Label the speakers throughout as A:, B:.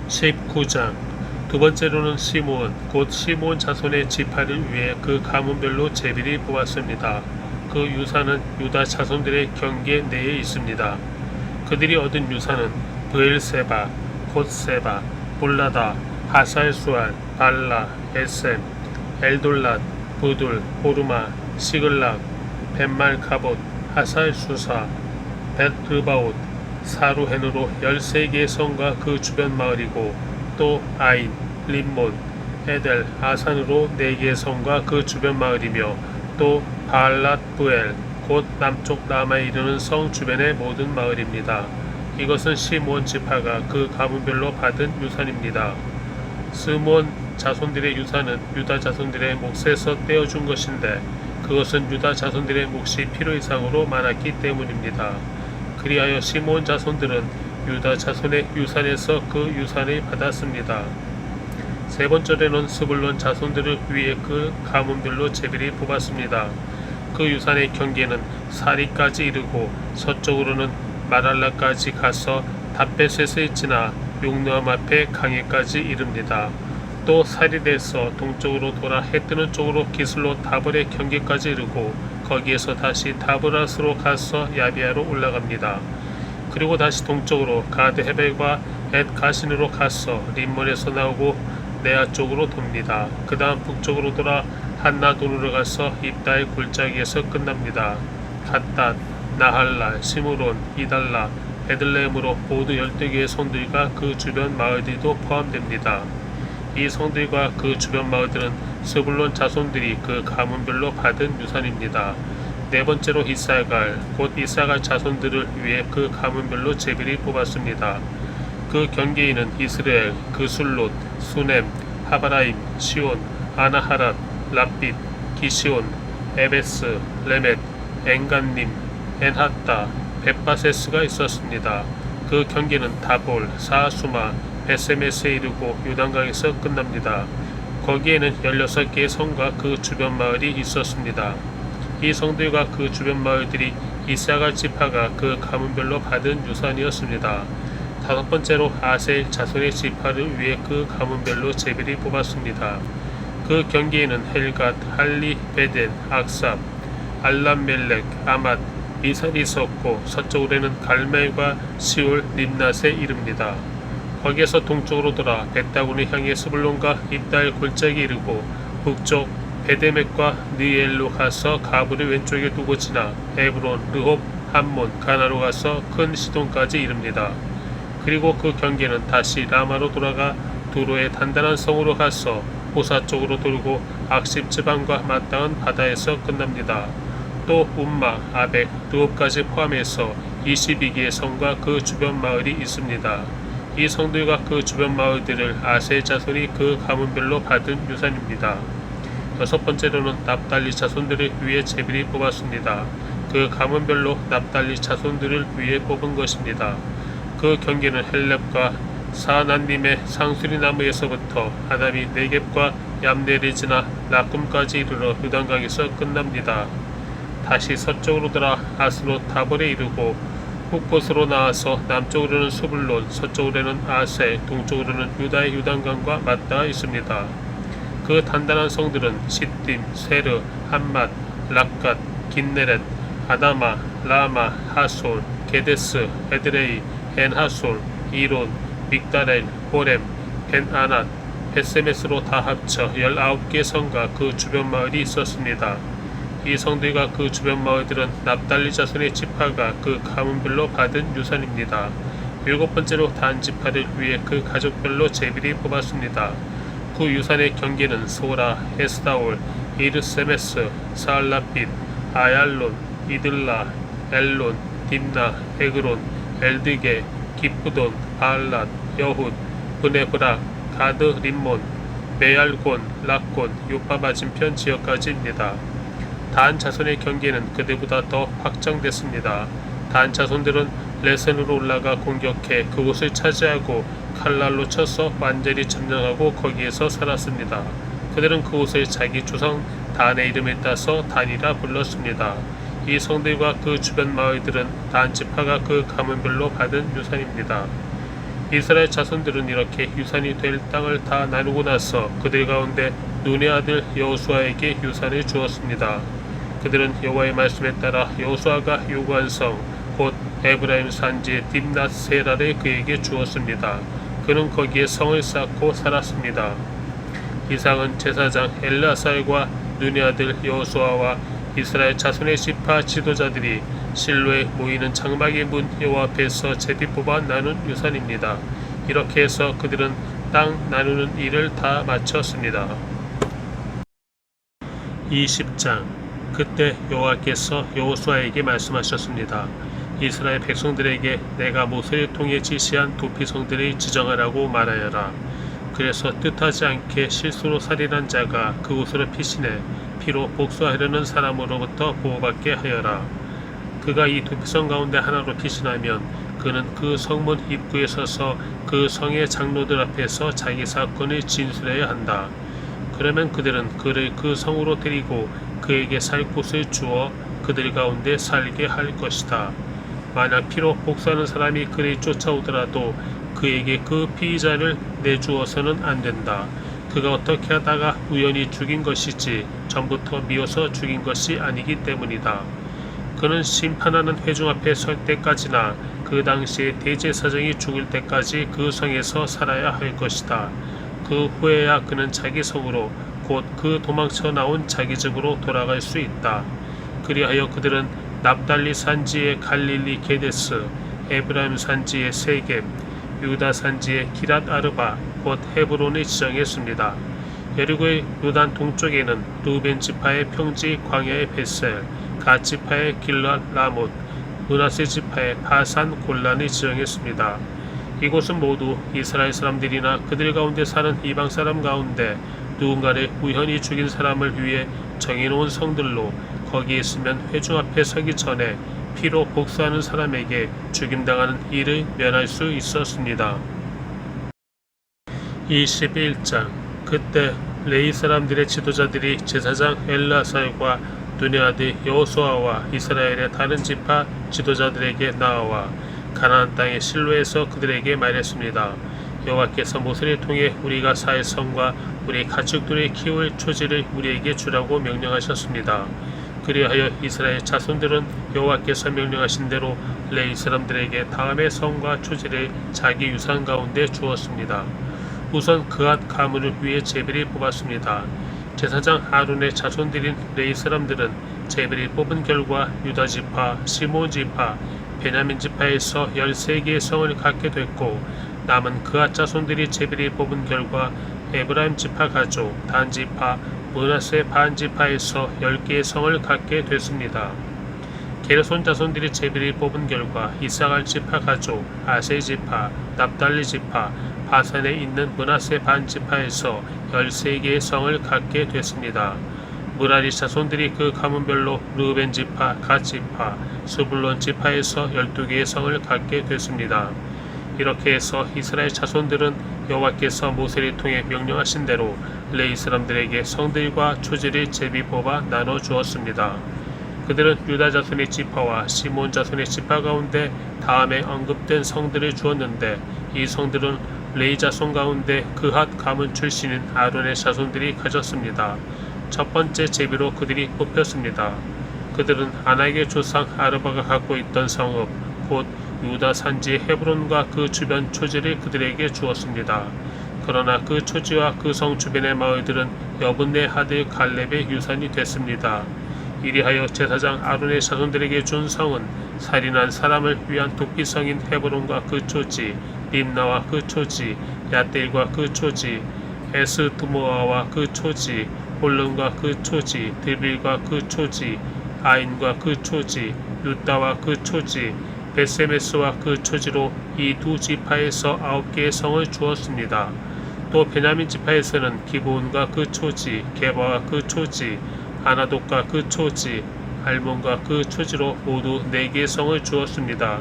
A: 19장. 두 번째로는 시므온 곧 시므온 자손의 지파를 위해 그 가문별로 제비를 뽑았습니다. 그 유산은 유다 자손들의 경계 내에 있습니다. 그들이 얻은 유산은 브엘세바, 곶세바, 볼라다, 하살수알, 발라, 에셈, 엘돌랏, 부둘, 호르마, 시글락, 벳말가봇, 하살수사, 벳르바옷, 사루헨으로 13개의 성과 그 주변 마을이고, 또 아인, 림몬, 에델, 아산으로 4개의 성과 그 주변 마을이며, 또 바알랏부엘 곧 남쪽 라마에 이르는 성 주변의 모든 마을입니다. 이것은 시므온 지파가 그 가문별로 받은 유산입니다. 스므온 자손들의 유산은 유다 자손들의 몫에서 떼어준 것인데 그것은 유다 자손들의 몫이 필요 이상으로 많았기 때문입니다. 그리하여 시므온 자손들은 유다 자손의 유산에서 그 유산을 받았습니다. 세 번째로는 스불론 자손들을 위해 그 가문별로 제비를 뽑았습니다. 그 유산의 경계는 사리까지 이르고 서쪽으로는 마랄라까지 가서 다베셋을 지나 용노암 앞에 강해까지 이릅니다. 또 사리에서 동쪽으로 돌아 해뜨는 쪽으로 기슬로 다볼의 경계까지 이르고 거기에서 다시 다브라스로 가서 야비아로 올라갑니다. 그리고 다시 동쪽으로 가드 헤벨과 엣 가신으로 가서 림몬에서 나오고 네아 쪽으로 돕니다. 그 다음 북쪽으로 돌아 한나돈으로 가서 입다의 골짜기에서 끝납니다. 갓닷, 나할라, 시므론, 이달라, 베들레헴으로 모두 12개의 성들과 그 주변 마을들도 포함됩니다. 이 성들과 그 주변 마을들은 스불론 자손들이 그 가문별로 받은 유산입니다. 네 번째로 이사갈 곧 이사갈 자손들을 위해 그 가문별로 제비를 뽑았습니다. 그 경계인은 이스라엘, 그술롯, 수넴, 하바라임, 시온, 아나하랏, 랍빗, 기시온, 에베스, 레멧, 엔간님, 엔하따, 벳바세스가 있었습니다. 그 경계는 다볼, 사수마, 베세메스에 이르고 요단강에서 끝납니다. 거기에는 16개의 성과 그 주변 마을이 있었습니다. 이 성들과 그 주변 마을들이 이사갈 지파가 그 가문별로 받은 유산이었습니다. 다섯 번째로 아셀 자손의 지파를 위해 그 가문별로 제비를 뽑았습니다. 그 경계에는 헬갓, 할리, 베덴, 악삽, 알람멜렉, 아맛, 미살이 있었고 서쪽으로는 갈멜과 시올, 림낫에 이릅니다. 거기에서 동쪽으로 돌아 벳다군을 향해 스불론과 입다엘 골짜기에 이르고 북쪽 베데맥과 느엘로 가서 가브를 왼쪽에 두고 지나 에브론, 르홉, 함몬, 가나로 가서 큰 시돈까지 이릅니다. 그리고 그 경계는 다시 라마로 돌아가 두로의 단단한 성으로 가서 호사 쪽으로 돌고 악십 지방과 맞닿은 바다에서 끝납니다. 또 움마, 아벡, 르홉까지 포함해서 22개의 성과 그 주변 마을이 있습니다. 이 성들과 그 주변 마을들을 아셀 자손이 그 가문별로 받은 유산입니다. 여섯 번째로는 납달리 자손들을 위해 제비를 뽑았습니다. 그 가문별로 납달리 자손들을 위해 뽑은 것입니다. 그 경계는 헬렙과 사하난님의 상수리나무에서부터 아담이 네겝과 얌네를 지나 라꿈까지 이르러 요단강에서 끝납니다. 다시 서쪽으로 돌아 아스롯 다볼에 이르고 북곳으로 나와서 남쪽으로는 스불론, 서쪽으로는 아셀, 동쪽으로는 유다의 요단강과 맞닿아 있습니다. 그 단단한 성들은 시딤, 세르, 함맛, 락갓, 긴네렛, 아다마, 라마, 하솔, 게데스, 에드레이, 엔하솔, 이론, 믹다렐, 호렘, 벤아낫, 베세메스로 다 합쳐 19개 성과 그 주변 마을이 있었습니다. 이 성들과 그 주변 마을들은 납달리 자손의 지파가 그 가문별로 받은 유산입니다. 일곱 번째로 단 지파를 위해 그 가족별로 제비를 뽑았습니다. 그 유산의 경계는 소라, 에스다올, 이르세메스, 사알라빛, 아얄론, 이들라, 엘론, 딥나, 에그론, 엘드게, 기프돈, 바알랏, 여훗, 브네브락, 가드 림몬, 메얄곤, 락곤, 요파 맞은편 지역까지입니다. 단 자손의 경계는 그들보다 더 확장됐습니다. 단 자손들은 레센으로 올라가 공격해 그곳을 차지하고 칼날로 쳐서 완전히 점령하고 거기에서 살았습니다. 그들은 그곳을 자기 조상 단의 이름을 따서 단이라 불렀습니다. 이 성들과 그 주변 마을들은 단 지파가 그 가문별로 받은 유산입니다. 이스라엘 자손들은 이렇게 유산이 될 땅을 다 나누고 나서 그들 가운데 눈의 아들 여호수아에게 유산을 주었습니다. 그들은 여호와의 말씀에 따라 여호수아가 요구한 성, 곧 에브라임 산지의 딥낫세라를 그에게 주었습니다. 그는 거기에 성을 쌓고 살았습니다. 이상은 제사장 엘르아살과 눈의 아들 여호수아와 이스라엘 자손의 지파 지도자들이 실로에 모이는 장막의 문 여호와 앞에서 제비 뽑아 나눈 유산입니다. 이렇게 해서 그들은 땅 나누는 일을 다 마쳤습니다. 20장. 그때 여호와께서 여호수아에게 말씀하셨습니다. 이스라엘 백성들에게 내가 모세를 통해 지시한 도피성들을 지정하라고 말하여라. 그래서 뜻하지 않게 실수로 살인한 자가 그곳으로 피신해 피로 복수하려는 사람으로부터 보호받게 하여라. 그가 이 도피성 가운데 하나로 피신하면 그는 그 성문 입구에 서서 그 성의 장로들 앞에서 자기 사건을 진술해야 한다. 그러면 그들은 그를 그 성으로 데리고 그에게 살 곳을 주어 그들 가운데 살게 할 것이다. 만약 피로 복수하는 사람이 그를 쫓아오더라도 그에게 그 피의자를 내주어서는 안 된다. 그가 어떻게 하다가 우연히 죽인 것이지 전부터 미워서 죽인 것이 아니기 때문이다. 그는 심판하는 회중 앞에 설 때까지나 그 당시에 대제사장이 죽을 때까지 그 성에서 살아야 할 것이다. 그 후에야 그는 자기 성으로 곧 그 도망쳐 나온 자기 집으로 돌아갈 수 있다. 그리하여 그들은 납달리 산지의 갈릴리 게데스, 에브라임 산지의 세겜, 유다 산지의 기랏 아르바, 곧 헤브론을 지정했습니다. 여리고의 요단 동쪽에는 루벤 지파의 평지 광야의 베셀, 갓 지파의 길랏 라못, 므낫세 지파의 바산 골란을 지정했습니다. 이곳은 모두 이스라엘 사람들이나 그들 가운데 사는 이방 사람 가운데 누군가를 우연히 죽인 사람을 위해 정해놓은 성들로 거기에 있으면 회중 앞에 서기 전에 피로 복수하는 사람에게 죽임당하는 일을 면할 수 있었습니다. 21장. 그때 레위 사람들의 지도자들이 제사장 엘르아살과 눈의 아들 여호수아와 이스라엘의 다른 지파 지도자들에게 나와 가나안 땅의 실로에서 그들에게 말했습니다. 여호와께서 모세를 통해 우리가 살 성과 우리 가축들을 키울 초지를 우리에게 주라고 명령하셨습니다. 그리하여 이스라엘 자손들은 여호와께서 명령하신 대로 레위 사람들에게 다음의 성과 초지를 자기 유산 가운데 주었습니다. 우선 그앗 가문을 위해 제비를 뽑았습니다. 제사장 아론의 자손들인 레위 사람들은 제비를 뽑은 결과 유다 지파, 시몬 지파, 베냐민 지파에서 13개의 성을 갖게 됐고 남은 그앗 자손들이 제비를 뽑은 결과 에브라임 지파 가족, 단 지파, 므낫세 반 지파에서 10개의 성을 갖게 됐습니다. 게르손 자손들이 제비를 뽑은 결과 이사갈 지파 가족, 아세 지파, 납달리 지파, 바산에 있는 므낫세 반 지파에서 13개의 성을 갖게 됐습니다. 므라리 자손들이 그 가문별로 르벤 지파, 갓 지파, 스불론 지파에서 12개의 성을 갖게 됐습니다. 이렇게 해서 이스라엘 자손들은 여호와께서 모세를 통해 명령하신 대로 레위 사람들에게 성들과 초지를 제비 뽑아 나눠 주었습니다. 그들은 유다 자손의 지파와 시몬 자손의 지파 가운데 다음에 언급된 성들을 주었는데 이 성들은 레위 자손 가운데 그핫 가문 출신인 아론의 자손들이 가졌습니다. 첫 번째 제비로 그들이 뽑혔습니다. 그들은 아낙의 조상 아르바가 갖고 있던 성읍 곧 유다 산지 헤브론과 그 주변 초지를 그들에게 주었습니다. 그러나 그 초지와 그 성 주변의 마을들은 여분네 아들 갈렙의 유산이 됐습니다. 이리하여 제사장 아론의 자손들에게 준 성은 살인한 사람을 위한 도피성인 헤브론과 그 초지, 림나와 그 초지, 야델과 그 초지, 에스드모아와 그 초지, 홀름과 그 초지, 드빌과 그 초지, 아인과 그 초지, 유다와 그 초지, 베세메스와 그 초지로 이 두 지파에서 9개의 성을 주었습니다. 또 베냐민 지파에서는 기브온과 그 초지, 게바와 그 초지, 아나돗과 그 초지, 알몬과 그 초지로 모두 4개의 성을 주었습니다.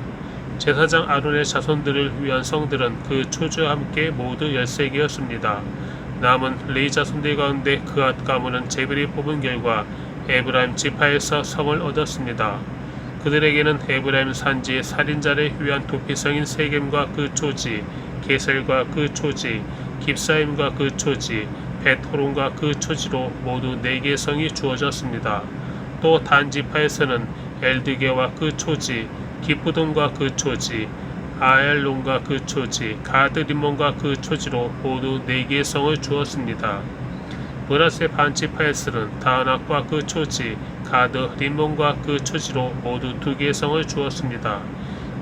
A: 제사장 아론의 자손들을 위한 성들은 그 초지와 함께 모두 13개였습니다. 남은 레위 자손들 가운데 그앗 가문은 제비를 뽑은 결과 에브라임 지파에서 성을 얻었습니다. 그들에게는 에브라임 산지의 살인자를 위한 도피성인 세겜과 그 초지, 게셀과 그 초지, 깁사임과 그 초지, 벳호론과 그 초지로 모두 4개의 성이 주어졌습니다. 또 단 지파에서는 엘드게와 그 초지, 기프돈과 그 초지, 아엘론과 그 초지, 가드리몬과 그 초지로 모두 4개의 성을 주었습니다. 므낫세 반지파에서는 다낙과 그 초지, 가드 림몬과 그 초지로 모두 2개의 성을 주었습니다.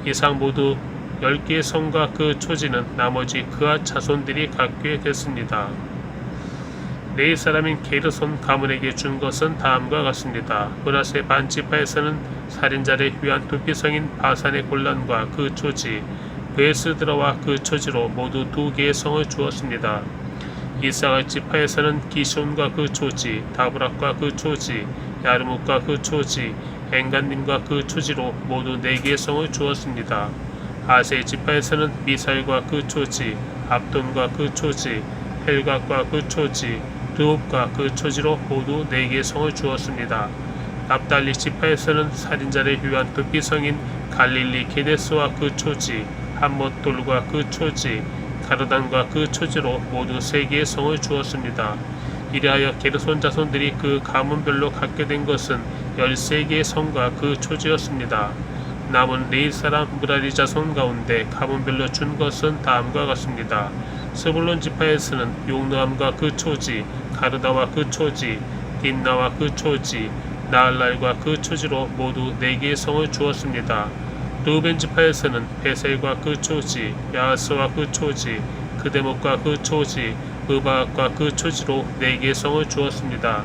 A: 이상 모두 10개의 성과 그 초지는 나머지 그앗 자손들이 갖게 됐습니다. 레위 사람인 게르손 가문에게 준 것은 다음과 같습니다. 므낫세 반지파에서는 살인자를 위한 도피성인 바산의 골란과 그 초지, 베스드라와 그 초지로 모두 2개의 성을 주었습니다. 이사갈 지파에서는 기숑과 그 초지, 다브락과 그 초지, 야르묵과 그 초지, 엔간님과 그 초지로 모두 4개의 성을 주었습니다. 아세 지파에서는 미사일과 그 초지, 압돈과 그 초지, 헬각과 그 초지, 드옵과 그 초지로 모두 4개의 성을 주었습니다. 납달리 지파에서는 살인자를 위한 도피성인 갈릴리 게데스와 그 초지, 함못돌과 그 초지, 가르단과 그 초지로 모두 3개의 성을 주었습니다. 이리하여 게르손 자손들이 그 가문별로 갖게 된 것은 13개의 성과 그 초지였습니다. 남은 레위 사람 므라리 자손 가운데 가문별로 준 것은 다음과 같습니다. 스불론 지파에서는 용르함과 그 초지, 가르다와 그 초지, 딘나와 그 초지, 나알랄과 그 초지로 모두 4개의 성을 주었습니다. 르우벤 지파에서는 베셀과 그 초지, 야하스와 그 초지, 그데목과 그 초지, 으바악과 그 초지로 4개의 성을 주었습니다.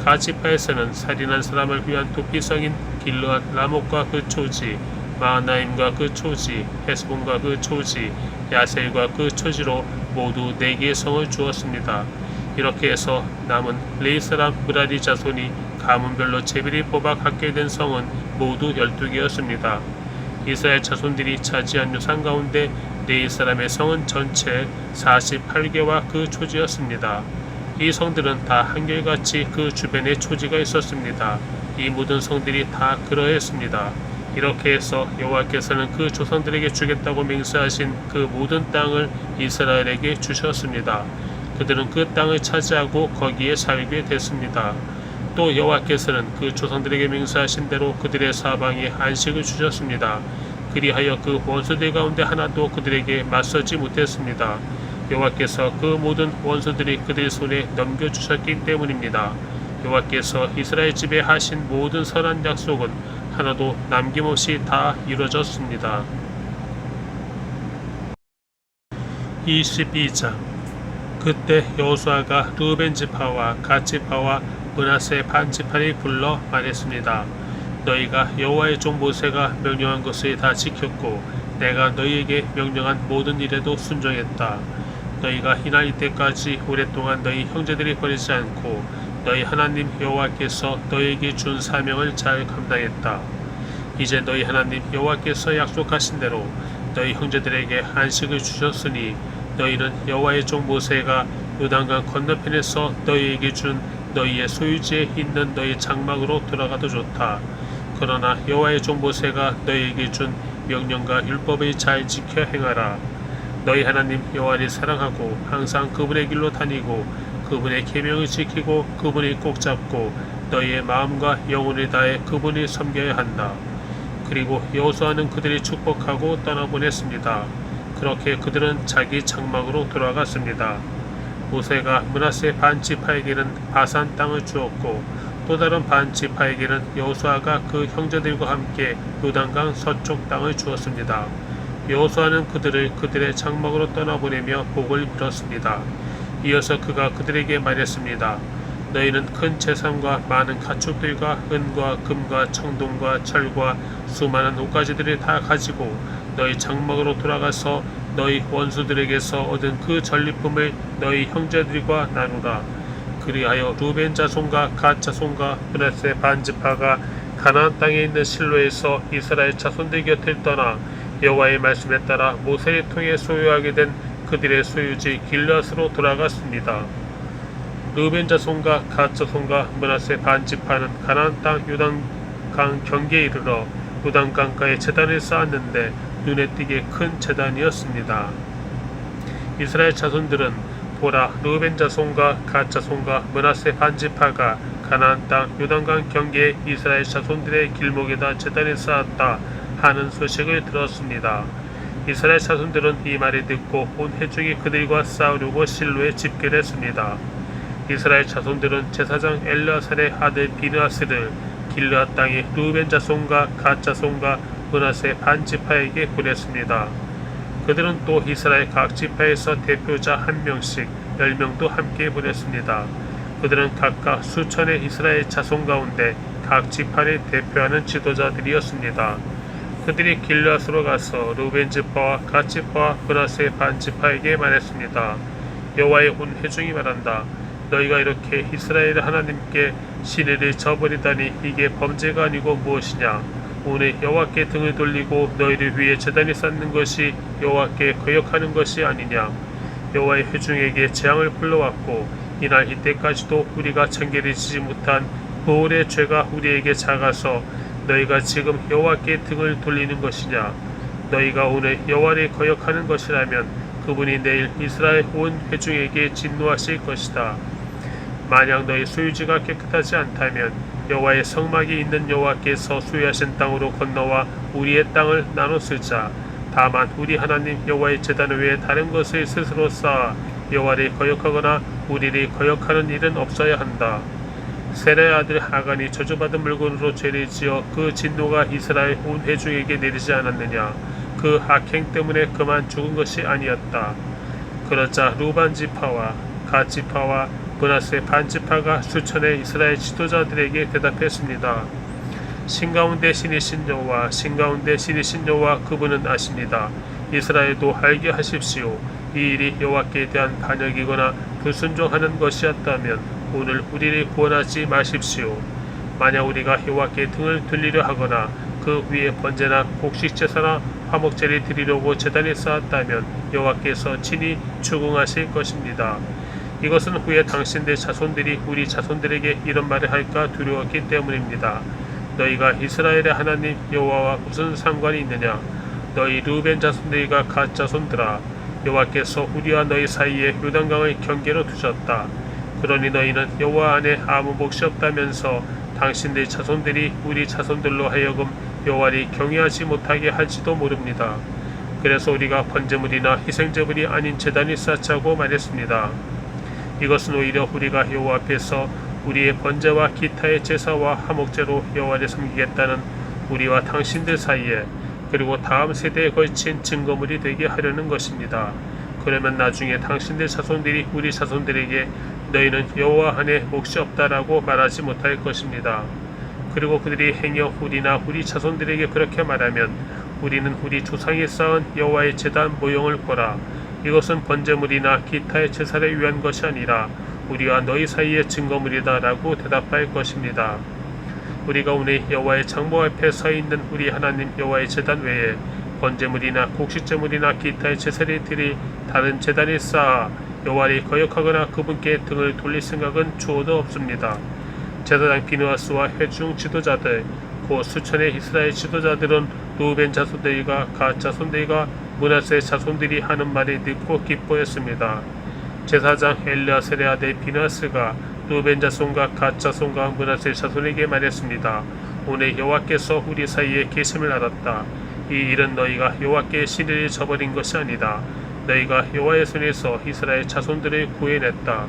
A: 가 지파에서는 살인한 사람을 위한 도피성인 길르앗 라목과 그 초지, 마하나임과 그 초지, 헤스본과 그 초지, 야셀과 그 초지로 모두 4개의 성을 주었습니다. 이렇게 해서 남은 레위 사람 므라리 자손이 가문별로 제비를 뽑아 갖게 된 성은 모두 12개였습니다. 이스라엘 자손들이 차지한 유산 가운데 레위 사람의 성은 전체 48개와 그 초지였습니다. 이 성들은 다 한결같이 그 주변에 초지가 있었습니다. 이 모든 성들이 다 그러했습니다. 이렇게 해서 여호와께서는 그 조상들에게 주겠다고 맹세하신 그 모든 땅을 이스라엘에게 주셨습니다. 그들은 그 땅을 차지하고 거기에 살게 됐습니다. 또 여호와께서는 그 조상들에게 맹세하신 대로 그들의 사방에 안식을 주셨습니다. 그리하여 그 원수들 가운데 하나도 그들에게 맞서지 못했습니다. 여호와께서 그 모든 원수들이 그들 손에 넘겨주셨기 때문입니다. 여호와께서 이스라엘 집에 하신 모든 선한 약속은 하나도 남김없이 다 이루어졌습니다. 22장. 그때 여호수아가 르우벤 지파와 갓 지파와 므낫세 반 지파를 불러 말했습니다. 너희가 여호와의 종 모세가 명령한 것을 다 지켰고 내가 너희에게 명령한 모든 일에도 순종했다. 너희가 이날 이때까지 오랫동안 너희 형제들이 버리지 않고 너희 하나님 여호와께서 너희에게 준 사명을 잘 감당했다. 이제 너희 하나님 여호와께서 약속하신 대로 너희 형제들에게 안식을 주셨으니 너희는 여호와의 종 모세가 요단강 건너편에서 너희에게 준 너희의 소유지에 있는 너희 장막으로 돌아가도 좋다. 그러나 여호와의 종 모세가 너희에게 준 명령과 율법을 잘 지켜 행하라. 너희 하나님 여호와를 사랑하고 항상 그분의 길로 다니고 그분의 계명을 지키고 그분을 꼭 잡고 너희의 마음과 영혼을 다해 그분을 섬겨야 한다. 그리고 여호수아는 그들을 축복하고 떠나보냈습니다. 그렇게 그들은 자기 장막으로 돌아갔습니다. 모세가 므낫세 반 지파에게는 바산 땅을 주었고 또 다른 반 지파에게는 여호수아가 그 형제들과 함께 요단강 서쪽 땅을 주었습니다. 여호수아는 그들을 그들의 장막으로 떠나보내며 복을 빌었습니다. 이어서 그가 그들에게 말했습니다. 너희는 큰 재산과 많은 가축들과 은과 금과 청동과 철과 수많은 옷가지들을 다 가지고 너희 장막으로 돌아가서 너희 원수들에게서 얻은 그 전리품을 너희 형제들과 나누라. 그리하여 루벤 자손과 갓 자손과 므낫세 반 지파가 가나안 땅에 있는 실로에서 이스라엘 자손들 곁을 떠나 여호와의 말씀에 따라 모세를 통해 소유하게 된 그들의 소유지 길앗으로 돌아갔습니다. 르벤 자손과 갓 자손과 므낫세 반 지파는 가나안 땅 요단강 경계에 이르러 요단강가에 제단을 쌓았는데 눈에 띄게 큰 제단이었습니다. 이스라엘 자손들은 보라, 르우벤 자손과 갓 자손과 므낫세 반지파가 가나안 땅 요단강 경계에 이스라엘 자손들의 길목에다 제단을 쌓았다 하는 소식을 들었습니다. 이스라엘 자손들은 이 말을 듣고 온 회중이 그들과 싸우려고 실로에 집결했습니다. 이스라엘 자손들은 제사장 엘르아살의 아들 비느하스를 길르앗 땅의 르우벤 자손과 갓 자손과 므낫세 반지파에게 보냈습니다. 그들은 또 이스라엘 각 지파에서 대표자 1명씩 10명도 함께 보냈습니다. 그들은 각각 수천의 이스라엘 자손 가운데 각 지파를 대표하는 지도자들이었습니다. 그들이 길르앗으로 가서 르우벤 지파와 갓 지파와 므낫세 반지파에게 말했습니다. 여호와의 온 회중이 말한다. 너희가 이렇게 이스라엘 하나님께 신의를 저버리다니 이게 범죄가 아니고 무엇이냐. 오늘 여호와께 등을 돌리고 너희를 위해 제단을 쌓는 것이 여호와께 거역하는 것이 아니냐. 여호와의 회중에게 재앙을 불러왔고 이날 이때까지도 우리가 청계를 지지 못한 보홀의 죄가 우리에게 작아서 너희가 지금 여호와께 등을 돌리는 것이냐. 너희가 오늘 여호와를 거역하는 것이라면 그분이 내일 이스라엘 온 회중에게 진노하실 것이다. 만약 너희 소유지가 깨끗하지 않다면 여호와의 성막이 있는 여호와께서 소유하신 땅으로 건너와 우리의 땅을 나눠 쓰자. 다만 우리 하나님 여호와의 제단 외에 다른 것을 스스로 쌓아 여호와를 거역하거나 우리를 거역하는 일은 없어야 한다. 세라의 아들 하간이 저주받은 물건으로 죄를 지어 그 진노가 이스라엘 온 회중에게 내리지 않았느냐. 그 악행 때문에 그만 죽은 것이 아니었다. 그러자 루반 지파와 갓 지파와 므낫세 반지파가 수천의 이스라엘 지도자들에게 대답했습니다. 신가운데 신이신 여호와, 신가운데 신이신 여호와, 그분은 아십니다. 이스라엘도 알게 하십시오. 이 일이 여호와께 대한 반역이거나 불순종하는 것이었다면 오늘 우리를 구원하지 마십시오. 만약 우리가 여호와께 등을 돌리려 하거나 그 위에 번제나 곡식제사나 화목제를 드리려고 제단을 쌓았다면 여호와께서 친히 추궁하실 것입니다. 이것은 후에 당신들 자손들이 우리 자손들에게 이런 말을 할까 두려웠기 때문입니다. 너희가 이스라엘의 하나님 여호와와 무슨 상관이 있느냐. 너희 르우벤 자손들과 갓 자손들아, 여호와께서 우리와 너희 사이에 요단강을 경계로 두셨다. 그러니 너희는 여호와 안에 아무 몫이 없다면서 당신들 자손들이 우리 자손들로 하여금 여호와를 경외하지 못하게 할지도 모릅니다. 그래서 우리가 번제물이나 희생제물이 아닌 제단을 쌓자고 말했습니다. 이것은 오히려 우리가 여호와 앞에서 우리의 번제와 기타의 제사와 화목제로 여호와를 섬기겠다는 우리와 당신들 사이에 그리고 다음 세대에 걸친 증거물이 되게 하려는 것입니다. 그러면 나중에 당신들 자손들이 우리 자손들에게 너희는 여호와 안에 몫이 없다라고 말하지 못할 것입니다. 그리고 그들이 행여 우리나 우리 자손들에게 그렇게 말하면 우리는 우리 조상이 쌓은 여호와의 제단 모형을 보라. 이것은 번제물이나 기타의 제사를 위한 것이 아니라 우리와 너희 사이의 증거물이다 라고 대답할 것입니다. 우리가 오늘 여호와의 장막 앞에 서 있는 우리 하나님 여호와의 제단 외에 번제물이나 곡식제물이나 기타의 제사를 드릴 다른 제단을 쌓아 여호와를 거역하거나 그분께 등을 돌릴 생각은 주어도 없습니다. 제사장 비느하스와 회중 지도자들 곧 수천의 이스라엘 지도자들은 르우벤 자손들과 갓 자손들과 므낫세 자손들이 하는 말을 듣고 기뻐했습니다. 제사장 엘르아살의 아들 비느하스가 르우벤 자손과 갓 자손과 므낫세 자손에게 말했습니다. 오늘 여호와께서 우리 사이에 계심을 알았다. 이 일은 너희가 여호와께 신의를 저버린 것이 아니다. 너희가 여호와의 손에서 이스라엘 자손들을 구해냈다.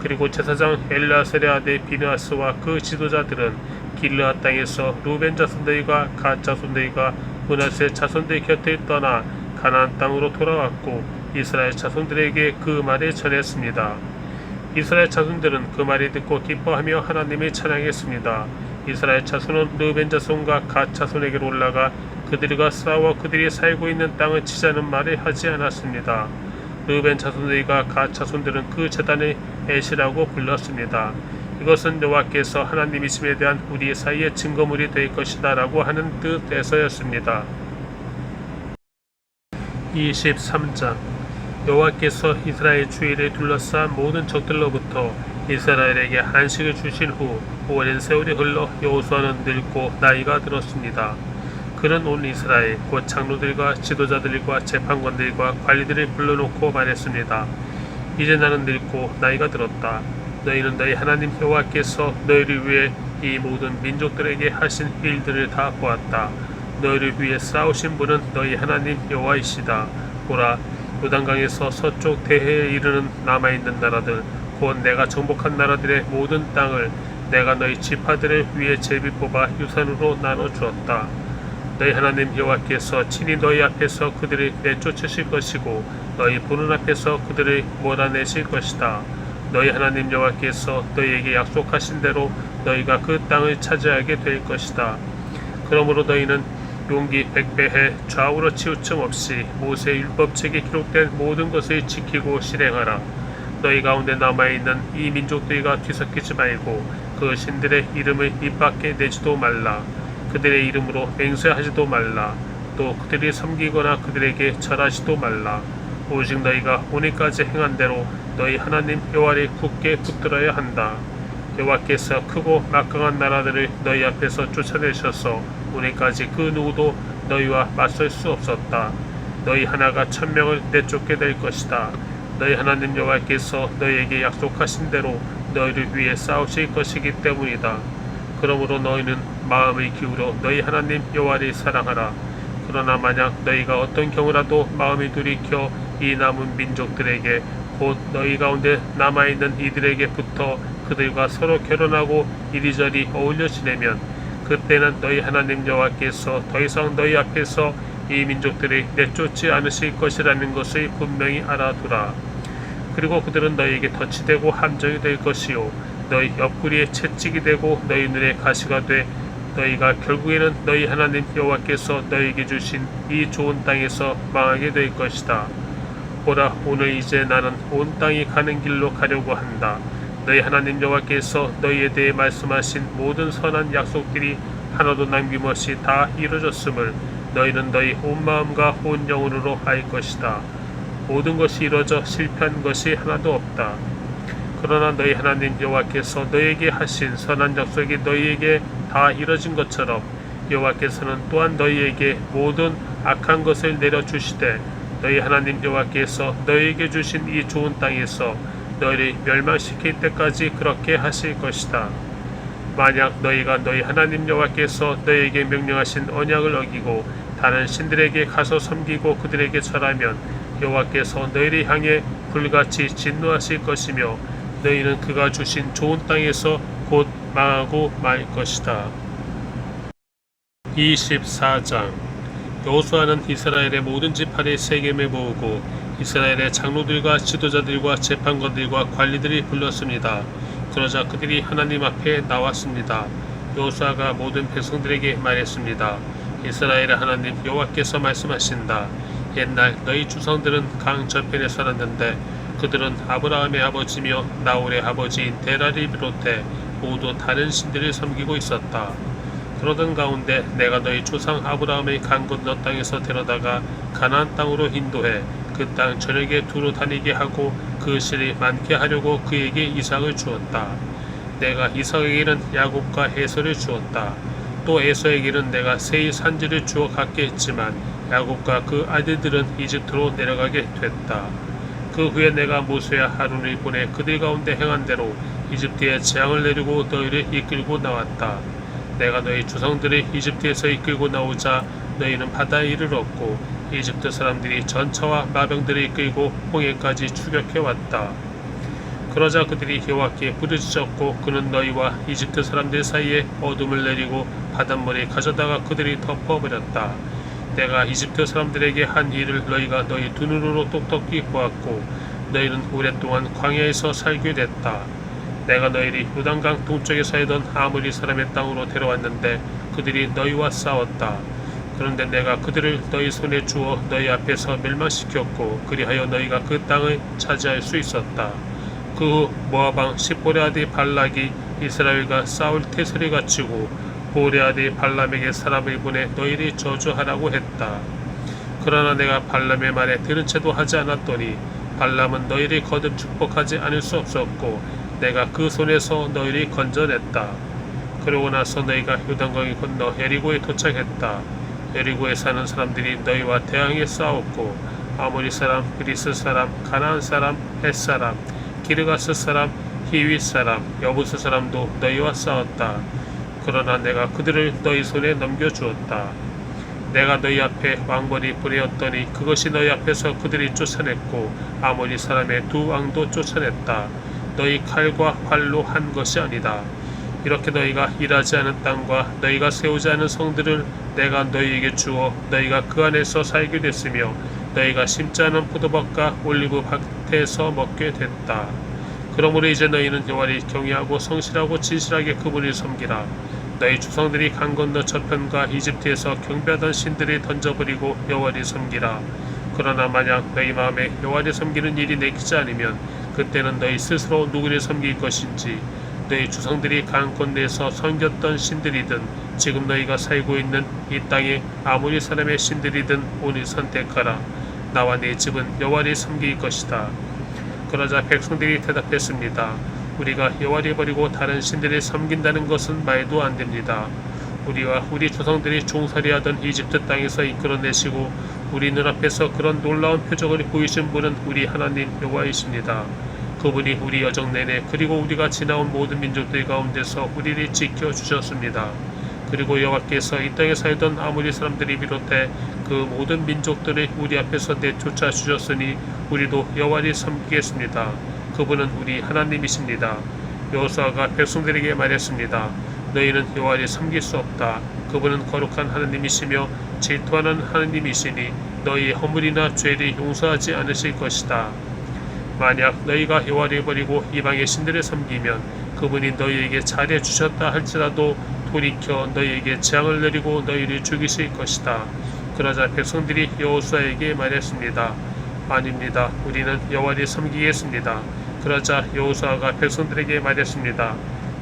A: 그리고 제사장 엘르아살의 아들 비느하스와 그 지도자들은 길르앗 땅에서 르우벤 자손들과 갓 자손들과 므낫세 자손들 곁을 떠나 가나안 땅으로 돌아왔고 이스라엘 자손들에게 그 말을 전했습니다. 이스라엘 자손들은 그 말을 듣고 기뻐하며 하나님을 찬양했습니다. 이스라엘 자손은 르우벤 자손과 갓 자손에게로 올라가 그들과 싸워 그들이 살고 있는 땅을 치자는 말을 하지 않았습니다. 르우벤 자손들과 갓 자손들은 그 제단을 에시라고 불렀습니다. 이것은 여호와께서 하나님이심에 대한 우리 사이의 증거물이 될 것이다 라고 하는 뜻에서였습니다. 23장 여호와께서 이스라엘 주위를 둘러싼 모든 적들로부터 이스라엘에게 안식을 주신 후 오랜 세월이 흘러 여호수아는 늙고 나이가 들었습니다. 그는 온 이스라엘 곧 장로들과 지도자들과 재판관들과 관리들을 불러놓고 말했습니다. 이제 나는 늙고 나이가 들었다. 너희는 너희 하나님 여호와께서 너희를 위해 이 모든 민족들에게 하신 일들을 다 보았다. 너희를 위해 싸우신 분은 너희 하나님 여호와이시다. 보라, 요단강에서 서쪽 대해에 이르는 남아있는 나라들 곧 내가 정복한 나라들의 모든 땅을 내가 너희 지파들을 위해 제비 뽑아 유산으로 나눠 주었다. 너희 하나님 여호와께서 친히 너희 앞에서 그들을 내쫓으실 것이고 너희 보는 앞에서 그들을 몰아내실 것이다. 너희 하나님 여호와께서 너희에게 약속하신 대로 너희가 그 땅을 차지하게 될 것이다. 그러므로 너희는 용기 100배해 좌우로 치우침 없이 모세 율법책에 기록된 모든 것을 지키고 실행하라. 너희 가운데 남아있는 이 민족들과 뒤섞이지 말고 그 신들의 이름을 입 밖에 내지도 말라. 그들의 이름으로 맹세하지도 말라. 또 그들이 섬기거나 그들에게 절하지도 말라. 오직 너희가 오늘까지 행한 대로 너희 하나님 여호와를 굳게 붙들어야 한다. 여호와께서 크고 막강한 나라들을 너희 앞에서 쫓아내셔서 오늘까지 그 누구도 너희와 맞설 수 없었다. 너희 하나가 1000명을 내쫓게 될 것이다. 너희 하나님 여호와께서 너희에게 약속하신 대로 너희를 위해 싸우실 것이기 때문이다. 그러므로 너희는 마음을 기울여 너희 하나님 여호와를 사랑하라. 그러나 만약 너희가 어떤 경우라도 마음을 돌이켜 이 남은 민족들에게 곧 너희 가운데 남아있는 이들에게 붙어 그들과 서로 결혼하고 이리저리 어울려 지내면 그때는 너희 하나님 여호와께서 더 이상 너희 앞에서 이 민족들을 내쫓지 않으실 것이라는 것을 분명히 알아두라. 그리고 그들은 너희에게 덫이 되고 함정이 될 것이요 너희 옆구리에 채찍이 되고 너희 눈에 가시가 돼 너희가 결국에는 너희 하나님 여호와께서 너희에게 주신 이 좋은 땅에서 망하게 될 것이다. 보라, 오늘 이제 나는 온 땅이 가는 길로 가려고 한다. 너희 하나님 여호와께서 너희에 대해 말씀하신 모든 선한 약속들이 하나도 남김없이 다 이루어졌음을 너희는 너희 온 마음과 온 영혼으로 알 것이다. 모든 것이 이루어져 실패한 것이 하나도 없다. 그러나 너희 하나님 여호와께서 너희에게 하신 선한 약속이 너희에게 다 이루어진 것처럼 여호와께서는 또한 너희에게 모든 악한 것을 내려주시되 너희 하나님 여호와께서 너희에게 주신 이 좋은 땅에서 너희를 멸망시킬 때까지 그렇게 하실 것이다. 만약 너희가 너희 하나님 여호와께서 너희에게 명령하신 언약을 어기고 다른 신들에게 가서 섬기고 그들에게 절하면 여호와께서 너희를 향해 불같이 진노하실 것이며 너희는 그가 주신 좋은 땅에서 곧 망하고 말 것이다. 24장 여호수아는 이스라엘의 모든 지파를 세겜에 모으고 이스라엘의 장로들과 지도자들과 재판관들과 관리들이 불렀습니다. 그러자 그들이 하나님 앞에 나왔습니다. 여호수아가 모든 백성들에게 말했습니다. 이스라엘의 하나님 여호와께서 말씀하신다. 옛날 너희 주상들은 강 저편에 살았는데 그들은 아브라함의 아버지며 나홀의 아버지인 데라를 비롯해 모두 다른 신들을 섬기고 있었다. 그러던 가운데 내가 너희 조상 아브라함의 강 건너 땅에서 데려다가 가나안 땅으로 인도해 그 땅 저녁에 두루 다니게 하고 그 실이 많게 하려고 그에게 이삭을 주었다. 내가 이삭에게는 야곱과 에서를 주었다. 또 에서에게는 내가 세일 산지를 주어 갖게 했지만 야곱과 그 아들들은 이집트로 내려가게 됐다. 그 후에 내가 모세와 하룬을 보내 그들 가운데 행한 대로 이집트에 재앙을 내리고 너희를 이끌고 나왔다. 내가 너희 조상들을 이집트에서 이끌고 나오자 너희는 바다에 이르렀고 이집트 사람들이 전차와 마병들을 이끌고 홍해까지 추격해 왔다. 그러자 그들이 여호와께 부르짖었고 그는 너희와 이집트 사람들 사이에 어둠을 내리고 바닷물을 가져다가 그들이 덮어버렸다. 내가 이집트 사람들에게 한 일을 너희가 너희 두 눈으로 똑똑히 보았고 너희는 오랫동안 광야에서 살게 됐다. 내가 너희를 요단강 동쪽에 살던 아모리 사람의 땅으로 데려왔는데 그들이 너희와 싸웠다. 그런데 내가 그들을 너희 손에 주어 너희 앞에서 멸망시켰고 그리하여 너희가 그 땅을 차지할 수 있었다. 그 후 모압 왕 십볼의 아들 발락이 이스라엘과 싸울 태세를 갖추고 보올의 아들 발람에게 사람을 보내 너희를 저주하라고 했다. 그러나 내가 발람의 말에 들은 채도 하지 않았더니 발람은 너희를 거듭 축복하지 않을 수 없었고 내가 그 손에서 너희를 건져냈다. 그러고 나서 너희가 요단강을 건너 예리고에 도착했다. 여리고에 사는 사람들이 너희와 대항해 싸웠고 아모리 사람, 그리스 사람, 가나안 사람, 헷 사람, 기르가스 사람, 히윗 사람, 여부스 사람도 너희와 싸웠다. 그러나 내가 그들을 너희 손에 넘겨주었다. 내가 너희 앞에 왕벌이 보내었더니 그것이 너희 앞에서 그들이 쫓아냈고 아모리 사람의 두 왕도 쫓아냈다. 너희 칼과 활로 한 것이 아니다. 이렇게 너희가 일하지 않은 땅과 너희가 세우지 않은 성들을 내가 너희에게 주어 너희가 그 안에서 살게 됐으며 너희가 심지 않은 포도밭과 올리브 밭에서 먹게 됐다. 그러므로 이제 너희는 여호와를 경외하고 성실하고 진실하게 그분을 섬기라. 너희 조상들이 강 건너 저편과 이집트에서 경배하던 신들을 던져버리고 여호와를 섬기라. 그러나 만약 너희 마음에 여호와를 섬기는 일이 내키지 않으면 그때는 너희 스스로 누구를 섬길 것인지 너희 조상들이 강 건너에서 섬겼던 신들이든 지금 너희가 살고 있는 이 땅의 아모리 사람의 신들이든 오늘 선택하라. 나와 내 집은 여호와를 섬길 것이다. 그러자 백성들이 대답했습니다. 우리가 여호와를 버리고 다른 신들을 섬긴다는 것은 말도 안 됩니다. 우리와 우리 조상들이 종살이하던 이집트 땅에서 이끌어내시고 우리 눈앞에서 그런 놀라운 표적을 보이신 분은 우리 하나님 여호와이십니다. 그분이 우리 여정 내내 그리고 우리가 지나온 모든 민족들 가운데서 우리를 지켜주셨습니다. 그리고 여호와께서 이 땅에 살던 아모리 사람들이 비롯해 그 모든 민족들을 우리 앞에서 내쫓아 주셨으니 우리도 여호와를 섬기겠습니다. 그분은 우리 하나님이십니다. 여호수아가 백성들에게 말했습니다. 너희는 여호와를 섬길 수 없다. 그분은 거룩한 하나님이시며 질투하는 하나님이시니 너희의 허물이나 죄를 용서하지 않으실 것이다. 만약 너희가 여호와를 버리고 이방의 신들을 섬기면 그분이 너희에게 잘해 주셨다 할지라도 돌이켜 너희에게 재앙을 내리고 너희를 죽이실 것이다. 그러자 백성들이 여호수아에게 말했습니다. 아닙니다. 우리는 여호와를 섬기겠습니다. 그러자 여호수아가 백성들에게 말했습니다.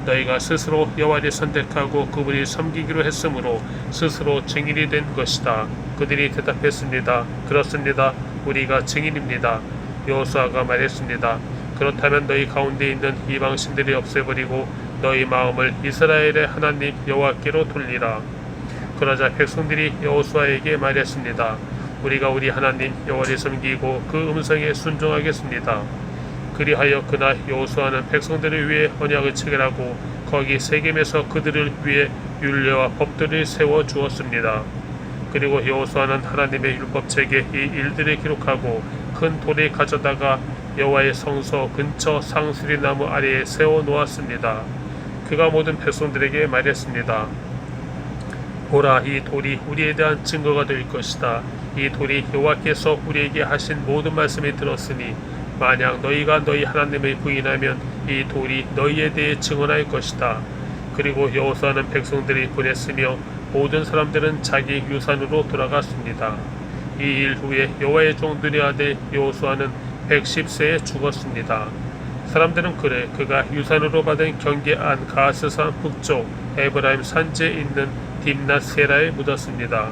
A: 너희가 스스로 여호와를 선택하고 그분을 섬기기로 했으므로 스스로 증인이 된 것이다. 그들이 대답했습니다. 그렇습니다. 우리가 증인입니다. 여호수아가 말했습니다. 그렇다면 너희 가운데 있는 이방 신들을 없애버리고 너희 마음을 이스라엘의 하나님 여호와께로 돌리라. 그러자 백성들이 여호수아에게 말했습니다. 우리가 우리 하나님 여호와를 섬기고 그 음성에 순종하겠습니다. 그리하여 그날 여호수아는 백성들을 위해 언약을 체결하고 거기 세겜에서 그들을 위해 율례와 법들을 세워 주었습니다. 그리고 여호수아는 하나님의 율법책에 이 일들을 기록하고 큰 돌을 가져다가 여호와의 성소 근처 상수리 나무 아래에 세워 놓았습니다. 그가 모든 백성들에게 말했습니다. 보라, 이 돌이 우리에 대한 증거가 될 것이다. 이 돌이 여호와께서 우리에게 하신 모든 말씀을 들었으니 만약 너희가 너희 하나님을 부인하면 이 돌이 너희에 대해 증언할 것이다. 그리고 여호수아는 백성들이 보냈으며 모든 사람들은 자기 유산으로 돌아갔습니다. 이 일 후에 여호와의 종 눈의 아들 여호수아는 110세에 죽었습니다. 사람들은 그래 그가 유산으로 받은 경계안 가스산 북쪽 에브라임 산지에 있는 딥낫세라에 묻었습니다.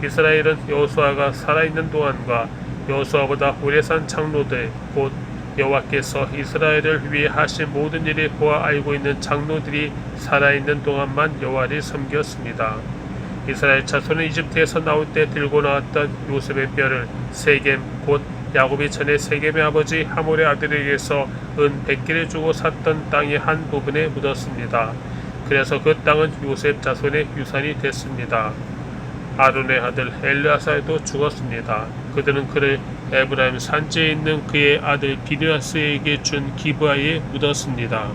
A: 이스라엘은 여호수아가 살아있는 동안과 여호수아보다 오래 산 장로들 곧 여호와께서 이스라엘을 위해 하신 모든 일을 보아 알고 있는 장로들이 살아있는 동안만 여호와를 섬겼습니다. 이스라엘 자손은 이집트에서 나올 때 들고 나왔던 요셉의 뼈를 세겜 곧 야곱이 전에 세겜의 아버지 하몰의 아들에게서 은 100개를 주고 샀던 땅의 한 부분에 묻었습니다. 그래서 그 땅은 요셉 자손의 유산이 됐습니다. 아론의 아들 엘르아살도 죽었습니다. 그들은 그를 에브라임 산지에 있는 그의 아들 비느하스에게 준 기브아에 묻었습니다.